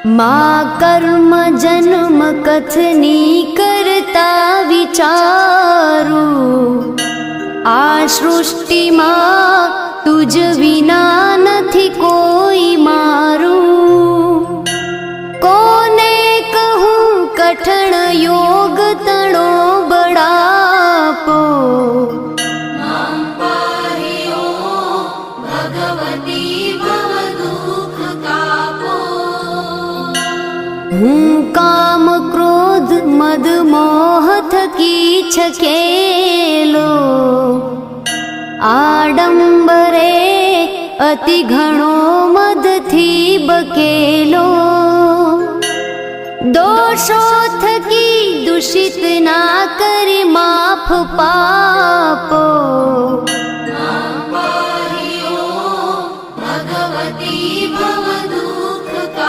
मा કર્મ જન્મ કથની કરતા વિચારું, આ સૃષ્ટિમાં તુજ વિના નથી કોઈ મારું. કોને કહું કઠણ યોગ તણો બળાપો, હું કામ ક્રોધ મદ મોહ થકી છકેલો, આડંબરે અતિ ઘણો મદથી બકેલો. દોષો થકી દૂષિત ના કરી માફ પાપો,